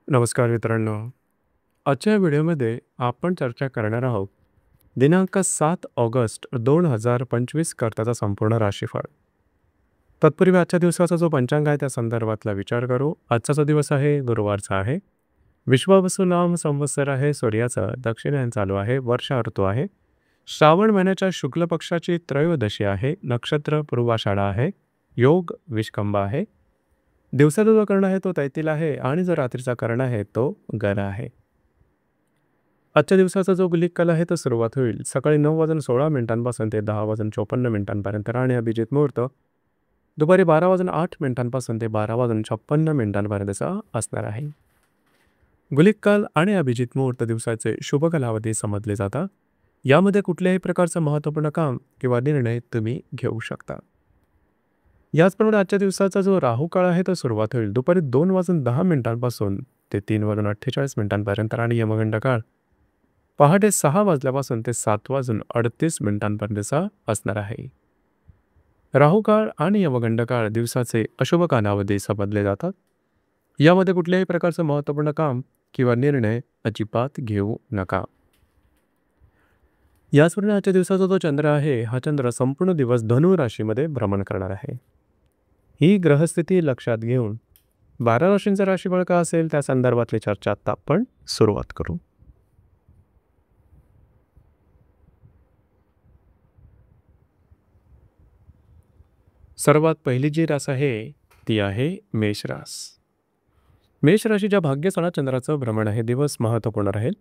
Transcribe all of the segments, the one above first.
नमस्कार मित्रांनो. आजच्या व्हिडिओमध्ये आपण चर्चा करणार आहोत दिनांक 7 ऑगस्ट 2025 करताचा संपूर्ण राशीफळ. तत्पूर्वी आजच्या दिवसाचा जो पंचांग आहे त्या संदर्भातला विचार करू. आजचा जो दिवस आहे गुरुवारचा आहे. विश्वावसु नाम संवत्सर आहे. सूर्याचा दक्षिणायन चालू आहे. वर्षा ऋतू आहे. श्रावण महिन्याच्या शुक्ल पक्षाची त्रयोदशी आहे. नक्षत्र पूर्वाषाढा आहे. योग विष्कंभ आहे. दिवसाचा जो कर्ण आहे तो तैतील आहे आणि जो रात्रीचा कर्ण आहे तो गर आहे. आजच्या दिवसाचा जो गुलिक काल आहे तो सुरुवात होईल सकाळी 9:16 ते 10:54 आणि अभिजित मुहूर्त दुपारी 12:08 ते 12:56 असणार आहे. गुलिक काल आणि अभिजित मुहूर्त दिवसाचे शुभ कालावधी समजले जातात. यामध्ये कुठल्याही प्रकारचं महत्त्वपूर्ण काम किंवा निर्णय तुम्ही घेऊ शकता. याचप्रमाणे आजच्या दिवसाचा जो राहू काळ आहे तो सुरुवात होईल दुपारी 2:10 ते 3:48 आणि यमगंड काळ पहाटे 6 ते 7:38 असणार आहे. राहू काळ आणि यमगंड काळ दिवसाचे अशुभ कालावधी समजले जातात. यामध्ये कुठल्याही प्रकारचं महत्त्वपूर्ण काम किंवा निर्णय अजिबात घेऊ नका. याचप्रमाणे आजच्या दिवसाचा जो चंद्र आहे हा चंद्र संपूर्ण दिवस धनु राशीमध्ये भ्रमण करणार आहे. ही ग्रहस्थिती लक्षात घेऊन 12 राशींचा राशीफळ का असेल त्या संदर्भातली चर्चा आता आपण सुरुवात करू. सर्वात पहिली जी रास आहे ती आहे मेष रास. मेष राशीच्या भाग्यस्थानात चंद्राचं भ्रमण आहे. दिवस महत्त्वपूर्ण राहील.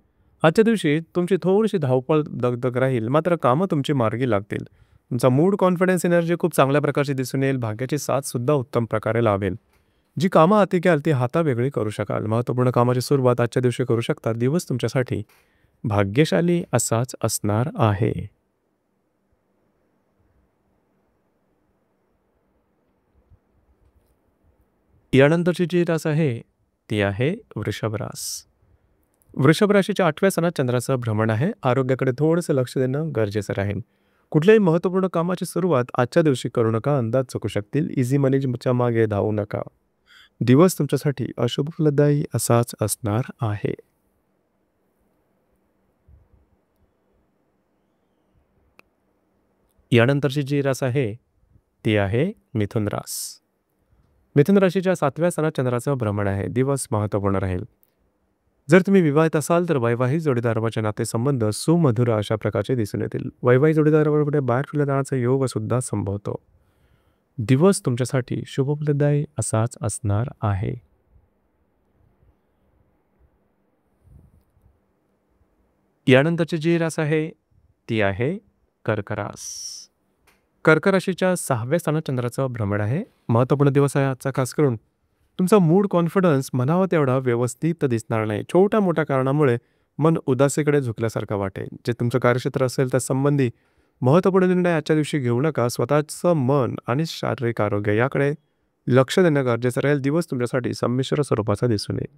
आजच्या दिवशी तुमची थोडीशी धावपळ दगदग राहील, मात्र कामं तुमची मार्गी लागतील. तुमचा मूड कॉन्फिडन्स एनर्जी खूप चांगल्या प्रकारची दिसून येईल. भाग्याची साथ सुद्धा उत्तम प्रकारे लाभेल. जी कामं हाती घ्याल ती हातावेगळी करू शकाल. महत्त्वपूर्ण कामाची सुरुवात आजच्या दिवशी करू शकता. दिवस तुमच्यासाठी भाग्यशाली असाच असणार आहे. यानंतरची जी रास आहे ती आहे वृषभ रास. वृषभ राशीच्या 8व्या स्थानात चंद्राचं भ्रमण आहे. आरोग्याकडे थोडंसं लक्ष देणं गरजेचं राहील. कुठल्याही महत्त्वपूर्ण कामाची सुरुवात आजच्या दिवशी करू नका. अंदाज चुकू शकतील. इझी मनीच्या मागे धावू नका. दिवस तुमच्यासाठी अशुभ फलदायी असाच असणार आहे. यानंतरची जी रास आहे ती आहे मिथुन रास. मिथुन राशीच्या 7व्या स्थानात चंद्राचं भ्रमण आहे. दिवस महत्त्वपूर्ण राहील. जर तुम्ही विवाहित असाल तर वैवाहिक जोडीदाराचे नातेसंबंध सुमधुर अशा प्रकारचे दिसून येतील. वैवाहिक जोडीदाराबरोबर बाहेर फिरल्या जाण्याचा योग सुद्धा संभवतो. दिवस तुमच्यासाठी शुभफलदायी असाच असणार आहे. यानंतरची जी रास आहे ती आहे कर्क रास. कर्क राशीच्या 6व्या स्थानात चंद्राचं भ्रमण आहे. महत्त्वपूर्ण दिवस आहे आजचा. खास करून तुमचा मूड कॉन्फिडन्स म्हणावा तेवढा व्यवस्थित दिसणार नाही. छोट्या मोठ्या कारणामुळे मन उदासीकडे झुकल्यासारखं वाटेल. जे तुमचं कार्यक्षेत्र असेल त्या संबंधी महत्त्वपूर्ण निर्णय आजच्या दिवशी घेऊ नका. स्वतःचं मन आणि शारीरिक आरोग्य याकडे लक्ष देणं गरजेचं राहील. दिवस तुमच्यासाठी संमिश्र स्वरूपाचा दिसून येईल.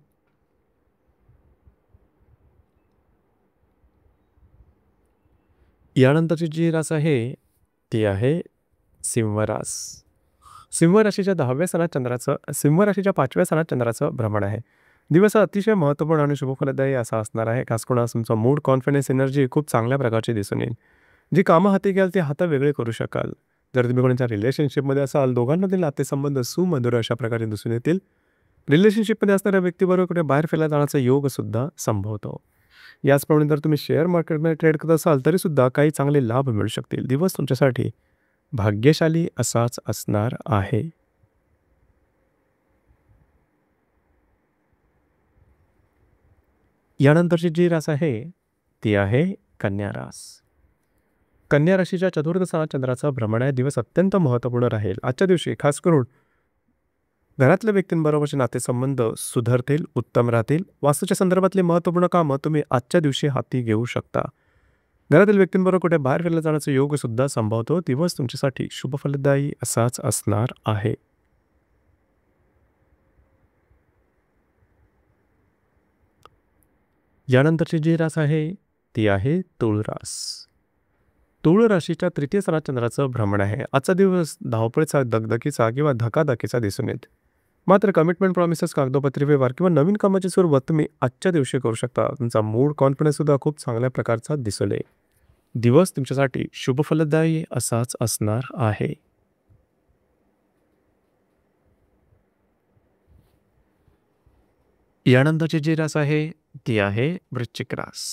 यानंतरची जी रास आहे ती आहे सिंह रास. सिंह राशीच्या 10व्या स्थानात सिंह राशीच्या 5व्या स्थानात चंद्राचं भ्रमण आहे. दिवस अतिशय महत्त्वपूर्ण आणि शुभफलदायी असा असणार आहे. खास करून तुमचा मूड कॉन्फिडन्स एनर्जी खूप चांगल्या प्रकारची दिसून येईल. जी कामं हाती घ्याल ती हाता वेगळे करू शकाल. जर तुम्ही कोणाच्या रिलेशनशिपमध्ये असाल दोघांमधील नातेसंबंध सुमधुर अशा प्रकारे दिसून येतील. रिलेशनशिपमध्ये असणाऱ्या व्यक्तीबरोबर कुठे बाहेर फिरला जाण्याचा योग सुद्धा संभवतो. याचप्रमाणे जर तुम्ही शेअर मार्केटमध्ये ट्रेड करत असाल तरी सुद्धा काही चांगले लाभ मिळू शकतील. दिवस तुमच्यासाठी भाग्यशाली असाच असणार आहे. यानंतरची जी रास आहे ती आहे कन्या रास. कन्या राशीच्या 4थ्या स्थानात चंद्राचं भ्रमण आहे. दिवस अत्यंत महत्त्वपूर्ण राहील. आजच्या दिवशी खास करून घरातल्या व्यक्तींबरोबरचे नातेसंबंध सुधारतील, उत्तम राहतील. वास्तूच्या संदर्भातली महत्त्वपूर्ण कामं तुम्ही आजच्या दिवशी हाती घेऊ शकता. घरातील व्यक्तींबरोबर कुठे बाहेर फिरला जाण्याचा योग सुद्धा संभवतो. दिवस तुमच्यासाठी शुभफलदायी असाच असणार आहे. यानंतरची जी रास आहे ती आहे तुळ रास. तुळ राशीच्या 3य स्थानात चंद्राचं भ्रमण आहे. आजचा दिवस धावपळीचा, दगदगीचा किंवा धकाधकीचा दिसून येतो. मात्र कमिटमेंट प्रॉमिसेस, कागदोपत्री व्यवहार किंवा नवीन कामाची सुरुवात तुम्ही आजच्या दिवशी करू शकता. तुमचा मूड, कॉन्फिडन्स सुद्धा खूप चांगल्या प्रकारचा दिसून येईल. दिवस तुमच्यासाठी शुभफलदायी असाच असणार आहे. यानंतरची जी रास आहे ती आहे वृश्चिक रास.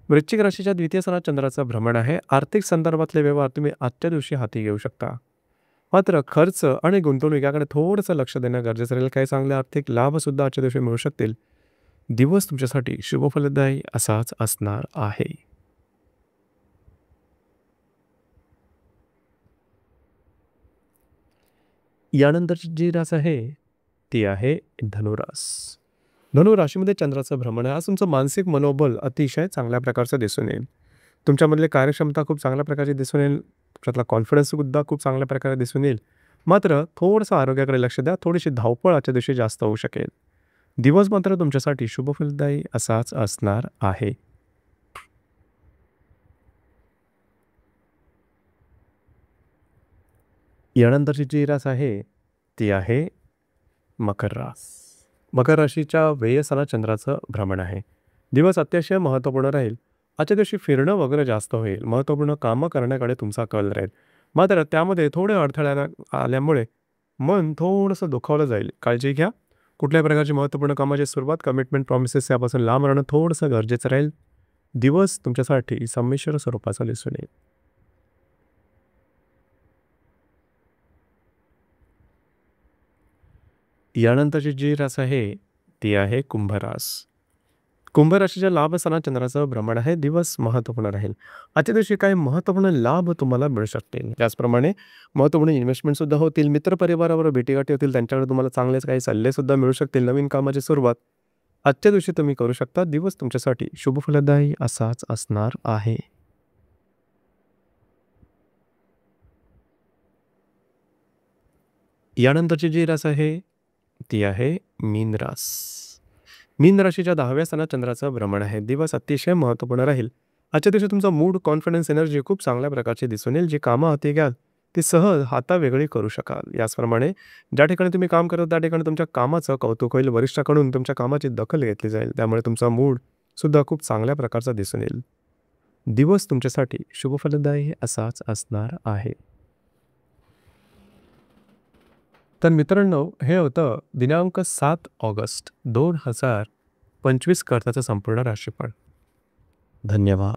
वृश्चिक राशीच्या द्वितीय स्थानात चंद्राचं भ्रमण आहे. आर्थिक संदर्भातले व्यवहार तुम्ही आजच्या दिवशी हाती घेऊ शकता. मात्र खर्च आणि गुंतवणूक याकडे थोडंसं लक्ष देणं गरजेचं राहील. काही चांगले आर्थिक लाभ सुद्धा आजच्या दिवशी मिळू शकतील. दिवस तुमच्यासाठी शुभफलदायी असाच असणार आहे. यानंतरची जी रास आहे ती आहे धनुरास. धनु राशीमध्ये चंद्राचं भ्रमण आहे. आज तुमचं मानसिक मनोबल अतिशय चांगल्या प्रकारचं दिसून येईल. तुमच्यामधली कार्यक्षमता खूप चांगल्या प्रकारची दिसून येईल. त्यातला कॉन्फिडन्स सुद्धा खूप चांगल्या प्रकारे दिसून येईल. मात्र थोडंसं आरोग्याकडे लक्ष द्या. थोडीशी धावपळ आजच्या दिवशी जास्त होऊ शकेल. दिवस मात्र तुमच्यासाठी शुभफलदायी असाच असणार आहे. यानंतरची जी रास आहे ती आहे मकर रास. मकर राशीच्या व्ययस्थानात चंद्राचं भ्रमण आहे. दिवस अतिशय महत्त्वपूर्ण राहील. आजच्या दिवशी फिरणं वगैरे जास्त होईल. महत्त्वपूर्ण कामं करण्याकडे तुमचा कल राहील. मात्र त्यामध्ये थोडे अडथळे आल्यामुळे मन थोडंसं दुखावलं जाईल. काळजी घ्या. कुठल्याही प्रकारची महत्त्वपूर्ण कामाची सुरुवात, कमिटमेंट, प्रॉमिसेस यापासून लांब राहणं थोडंसं गरजेचं राहील. दिवस तुमच्यासाठी संमिश्र स्वरूपाचा दिसून येईल. यानंतरची जी रास आहे ती आहे कुंभरास. कुंभ राशीच्या लाभ स्थानात चंद्राचं भ्रमण आहे. दिवस महत्त्वपूर्ण राहील. आजच्या दिवशी काही महत्त्वपूर्ण लाभ तुम्हाला मिळू शकतील. त्याचप्रमाणे महत्त्वपूर्ण इन्व्हेस्टमेंट सुद्धा होतील. मित्रपरिवाराबरोबर भेटीगाठी होतील. त्यांच्याकडे तुम्हाला चांगलेच काही सल्ले सुद्धा मिळू शकतील. नवीन कामाची सुरुवात आजच्या दिवशी तुम्ही करू शकता. दिवस तुमच्यासाठी शुभफलदायी असाच असणार आहे. यानंतरची जी रास आहे ती आहे मीन रास. मीन राशीच्या 10व्या स्थानात चंद्राचं भ्रमण आहे. दिवस अतिशय महत्त्वपूर्ण राहील. आजच्या दिवशी तुमचा मूड, कॉन्फिडन्स, एनर्जी खूप चांगल्या प्रकारची दिसून येईल. जी कामं हाती घ्याल ती सहज हातावेगळी करू शकाल. याचप्रमाणे ज्या ठिकाणी तुम्ही काम करता त्या ठिकाणी तुमच्या कामाचं कौतुक होईल. वरिष्ठाकडून तुमच्या कामाची दखल घेतली जाईल. त्यामुळे तुमचा मूड सुद्धा खूप चांगल्या प्रकारचा दिसून येईल. दिवस तुमच्यासाठी शुभफलदायी असाच असणार आहे. तर मित्रांनो, हे होतं दिनांक 7 ऑगस्ट 2025 करताचं संपूर्ण राशीफळ. धन्यवाद.